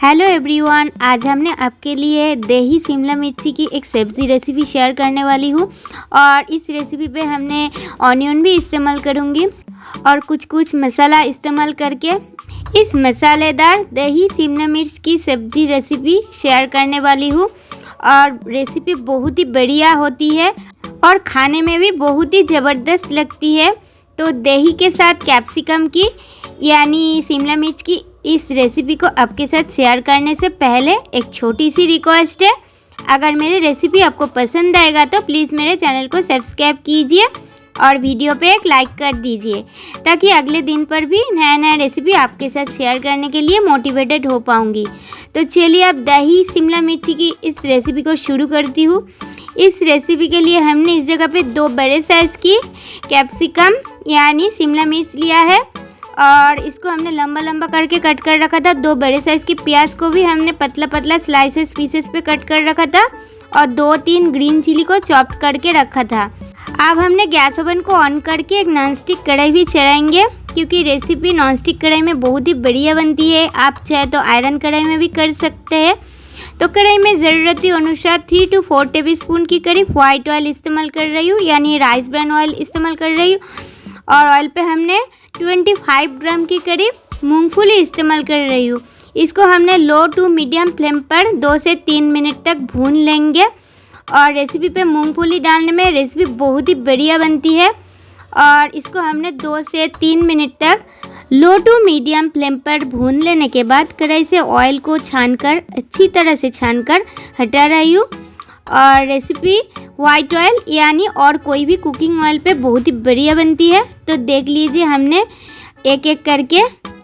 Hello everyone, आज हमने आपके लिए दही शिमला मिर्ची की एक सब्ज़ी रेसिपी शेयर करने वाली हूँ। और इस रेसिपी पे हमने ऑनियन भी इस्तेमाल करूँगी और कुछ मसाला इस्तेमाल करके इस मसालेदार दही शिमला मिर्च की सब्ज़ी रेसिपी शेयर करने वाली हूँ। और रेसिपी बहुत ही बढ़िया होती है और खाने में भी बहुत ही ज़बरदस्त लगती है। तो दही के साथ कैप्सिकम की यानी शिमला मिर्च की इस रेसिपी को आपके साथ शेयर करने से पहले एक छोटी सी रिक्वेस्ट है। अगर मेरी रेसिपी आपको पसंद आएगा तो प्लीज़ मेरे चैनल को सब्सक्राइब कीजिए और वीडियो पे एक लाइक कर दीजिए, ताकि अगले दिन पर भी नया रेसिपी आपके साथ शेयर करने के लिए मोटिवेटेड हो पाऊँगी। तो चलिए अब दही शिमला मिर्ची की इस रेसिपी को शुरू करती हूँ। इस रेसिपी के लिए हमने इस जगह पे 2 बड़े साइज़ की कैप्सिकम यानी शिमला मिर्च लिया है और इसको हमने लंबा लंबा करके कट कर रखा था। 2 बड़े साइज़ की प्याज को भी हमने पतला पतला स्लाइसेस पीसेस पे कट कर रखा था और 2-3 ग्रीन चिली को चॉप करके रखा था। अब हमने गैस ओवन को ऑन करके एक नॉनस्टिक कढ़ाई भी चढ़ाएंगे, क्योंकि रेसिपी नॉनस्टिक कढ़ाई में बहुत ही बढ़िया बनती है। आप चाहे तो आयरन कढ़ाई में भी कर सकते हैं। तो कढ़ाई में ज़रूरत अनुसार 3 to 4 टेबलस्पून की करीब वाइट ऑयल इस्तेमाल कर रही हूँ, यानी राइस ब्रान ऑयल इस्तेमाल कर रही हूँ। और ऑयल पे हमने 25 ग्राम की करीब मूंगफली इस्तेमाल कर रही हूँ। इसको हमने लो टू मीडियम फ्लेम पर 2 से 3 मिनट तक भून लेंगे। और रेसिपी पे मूंगफली डालने में रेसिपी बहुत ही बढ़िया बनती है। और इसको हमने 2 से 3 मिनट तक लो टू मीडियम फ्लेम पर भून लेने के बाद कढ़ाई से ऑयल को छानकर अच्छी तरह से छानकर हटा रही हूँ। और रेसिपी वाइट ऑयल यानी और कोई भी कुकिंग ऑयल पे बहुत ही बढ़िया बनती है। तो देख लीजिए, हमने एक एक करके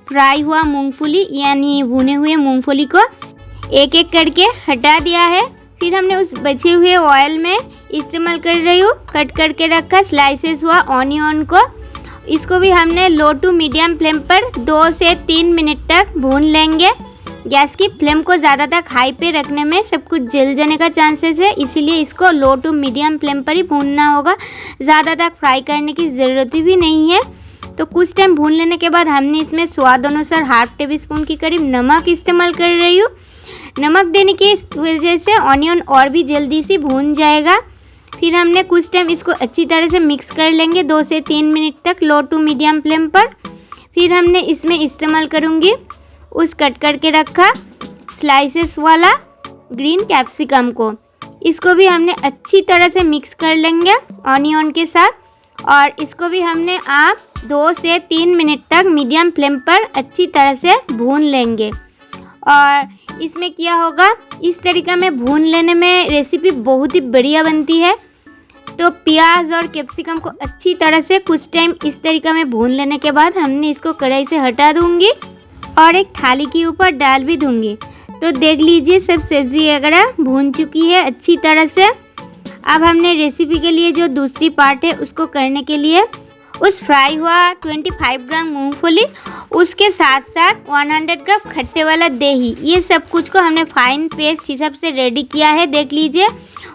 फ्राई हुआ मूंगफली यानी भुने हुए मूंगफली को एक एक करके हटा दिया है। फिर हमने उस बचे हुए ऑयल में इस्तेमाल कर रही हूँ कट करके रखा स्लाइसेस हुआ ऑनियन को। इसको भी हमने लो टू मीडियम फ्लेम पर 2 से 3 मिनट तक भून लेंगे। गैस की फ्लेम को ज़्यादा तक हाई पे रखने में सब कुछ जल जाने का चांसेस है, इसीलिए इसको लो टू मीडियम फ्लेम पर ही भूनना होगा। ज़्यादा तक फ्राई करने की ज़रूरत भी नहीं है। तो कुछ टाइम भून लेने के बाद हमने इसमें स्वाद अनुसार ½ टेबलस्पून की करीब नमक इस्तेमाल कर रही हूँ। नमक देने की वजह से ऑनियन और भी जल्दी से भून जाएगा। फिर हमने कुछ टाइम इसको अच्छी तरह से मिक्स कर लेंगे 2 से 3 मिनट तक लो टू मीडियम फ्लेम पर। फिर हमने इसमें इस्तेमाल करूँगी उस कट करके रखा स्लाइसेस वाला ग्रीन कैप्सिकम को। इसको भी हमने अच्छी तरह से मिक्स कर लेंगे ऑनियन के साथ। और इसको भी हमने आप 2 से 3 मिनट तक मीडियम फ्लेम पर अच्छी तरह से भून लेंगे। और इसमें क्या होगा, इस तरीक़ा में भून लेने में रेसिपी बहुत ही बढ़िया बनती है। तो प्याज और कैप्सिकम को अच्छी तरह से कुछ टाइम इस तरीक़ा में भून लेने के बाद हमने इसको कढ़ाई से हटा दूँगी और एक थाली के ऊपर डाल भी दूँगी। तो देख लीजिए, सब सब्ज़ी वगैरह भून चुकी है अच्छी तरह से। अब हमने रेसिपी के लिए जो दूसरी पार्ट है उसको करने के लिए उस फ्राई हुआ 25 ग्राम मूंगफली, उसके साथ साथ 100 ग्राम खट्टे वाला दही, ये सब कुछ को हमने फाइन पेस्ट हिसाब से रेडी किया है। देख लीजिए,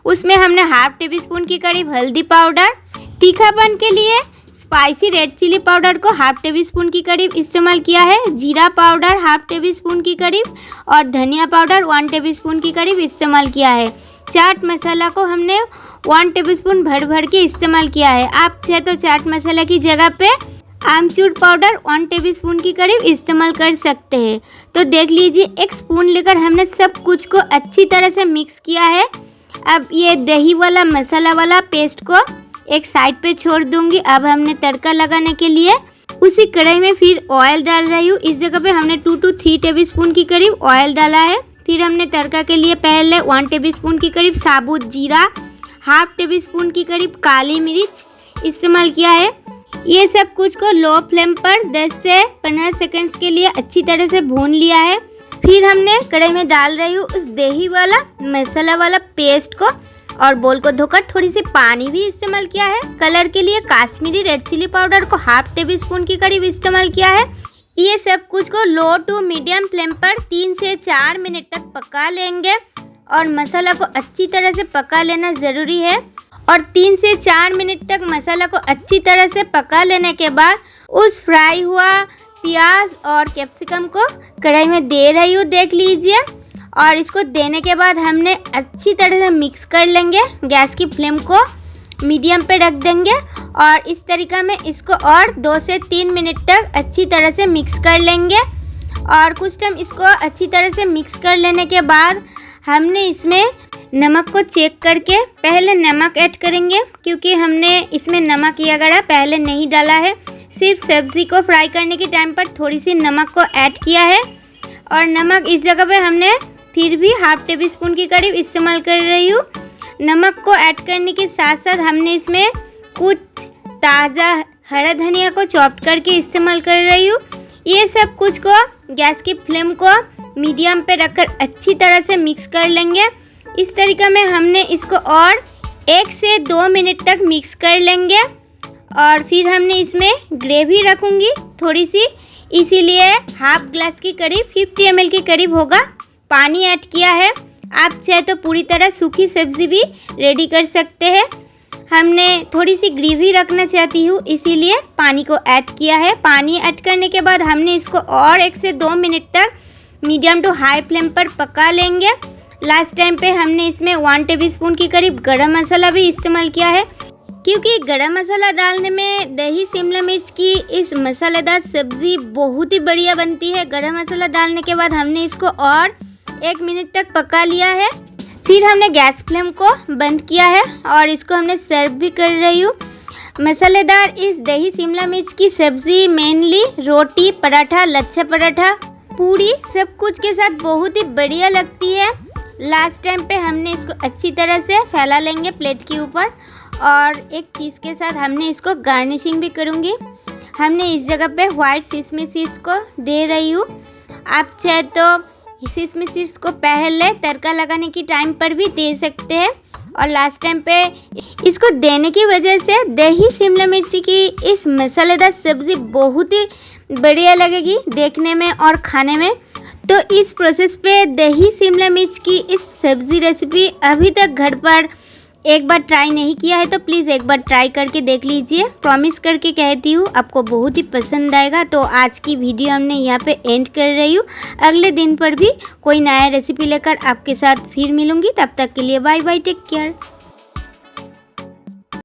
उसमें हमने ½ टेबलस्पून की करीब हल्दी पाउडर, तीखापन के लिए स्पाइसी रेड चिली पाउडर को ½ टेबलस्पून की करीब इस्तेमाल किया है, जीरा पाउडर ½ टेबलस्पून की करीब और धनिया पाउडर 1 टेबलस्पून की करीब इस्तेमाल किया है। चाट मसाला को हमने 1 टेबलस्पून भर के इस्तेमाल किया है। आप चाहे तो चाट मसाला की जगह पे आमचूर पाउडर 1 टेबलस्पून की करीब इस्तेमाल कर सकते हैं। तो देख लीजिए, एक स्पून लेकर हमने सब कुछ को अच्छी तरह से मिक्स किया है। अब ये दही वाला मसाला वाला पेस्ट को एक साइड पे छोड़ दूंगी। अब हमने तड़का लगाने के लिए उसी कढ़ाई में फिर ऑयल डाल रही हूँ। इस जगह पे हमने 2 to 3 टेबलस्पून की करीब ऑयल डाला है। फिर हमने तड़का के लिए पहले 1 टेबलस्पून की करीब साबुत जीरा, ½ टेबलस्पून की करीब काली मिर्च इस्तेमाल किया है। ये सब कुछ को लो फ्लेम पर 10 से 15 सेकंड्स के लिए अच्छी तरह से भून लिया है। फिर हमने कढ़ाई में डाल रही हूँ उस दही वाला मसाला वाला पेस्ट को और बोल को धोकर थोड़ी सी पानी भी इस्तेमाल किया है। कलर के लिए काश्मीरी रेड चिली पाउडर को ½ टेबलस्पून की करीब इस्तेमाल किया है। ये सब कुछ को लो टू मीडियम फ्लेम पर 3 से 4 मिनट तक पका लेंगे। और मसाला को अच्छी तरह से पका लेना ज़रूरी है। और 3 से 4 मिनट तक मसाला को अच्छी तरह से पका लेने के बाद उस फ्राई हुआ प्याज और कैप्सिकम को कढ़ाई में दे रही हूँ, देख लीजिए। और इसको देने के बाद हमने अच्छी तरह से मिक्स कर लेंगे। गैस की फ्लेम को मीडियम पे रख देंगे और इस तरीक़ा में इसको और 2 से 3 मिनट तक अच्छी तरह से मिक्स कर लेंगे। और कुछ टाइम इसको अच्छी तरह से मिक्स कर लेने के बाद हमने इसमें नमक को चेक करके पहले नमक ऐड करेंगे, क्योंकि हमने इसमें नमक या गड़ा पहले नहीं डाला है, सिर्फ सब्ज़ी को फ्राई करने के टाइम पर थोड़ी सी नमक को ऐड किया है। और नमक इस जगह पे हमने फिर भी ½ टेबल स्पून के करीब इस्तेमाल कर रही हूँ। नमक को ऐड करने के साथ साथ हमने इसमें कुछ ताज़ा हरा धनिया को चॉप करके इस्तेमाल कर रही हूँ। ये सब कुछ को गैस की फ्लेम को मीडियम पे रखकर अच्छी तरह से मिक्स कर लेंगे। इस तरीक़े में हमने इसको और 1 से 2 मिनट तक मिक्स कर लेंगे। और फिर हमने इसमें ग्रेवी रखूँगी थोड़ी सी, इसीलिए ½ ग्लास की करीब 50 ml के करीब होगा पानी ऐड किया है। आप चाहे तो पूरी तरह सूखी सब्ज़ी भी रेडी कर सकते हैं। हमने थोड़ी सी ग्रेवी रखना चाहती हूँ, इसीलिए पानी को ऐड किया है। पानी ऐड करने के बाद हमने इसको और 1 से 2 मिनट तक मीडियम टू हाई फ्लेम पर पका लेंगे। लास्ट टाइम पे हमने इसमें 1 टेबल स्पून के करीब गरम मसाला भी इस्तेमाल किया है, क्योंकि गरम मसाला डालने में दही शिमला मिर्च की इस मसालेदार सब्ज़ी बहुत ही बढ़िया बनती है। गरम मसाला डालने के बाद हमने इसको और 1 मिनट तक पका लिया है। फिर हमने गैस फ्लेम को बंद किया है और इसको हमने सर्व भी कर रही हूँ। मसालेदार इस दही शिमला मिर्च की सब्ज़ी मेनली रोटी, पराठा, लच्छा पराठा, पूरी सब कुछ के साथ बहुत ही बढ़िया लगती है। लास्ट टाइम पे हमने इसको अच्छी तरह से फैला लेंगे प्लेट के ऊपर और एक चीज़ के साथ हमने इसको गार्निशिंग भी करूँगी। हमने इस जगह पे वाइट सिसमी सीड्स को दे रही हूँ। आप चाहे तो सिसमी सीड्स को पहले तड़का लगाने की टाइम पर भी दे सकते हैं। और लास्ट टाइम पे इसको देने की वजह से दही शिमला मिर्ची की इस मसालेदार सब्ज़ी बहुत ही बढ़िया लगेगी देखने में और खाने में। तो इस प्रोसेस पे दही शिमला मिर्च की इस सब्ज़ी रेसिपी अभी तक घर पर एक बार ट्राई नहीं किया है तो प्लीज़ एक बार ट्राई करके देख लीजिए। प्रॉमिस करके कहती हूँ आपको बहुत ही पसंद आएगा। तो आज की वीडियो हमने यहाँ पे एंड कर रही हूँ। अगले दिन पर भी कोई नया रेसिपी लेकर आपके साथ फिर मिलूँगी। तब तक के लिए बाय बाय, टेक केयर।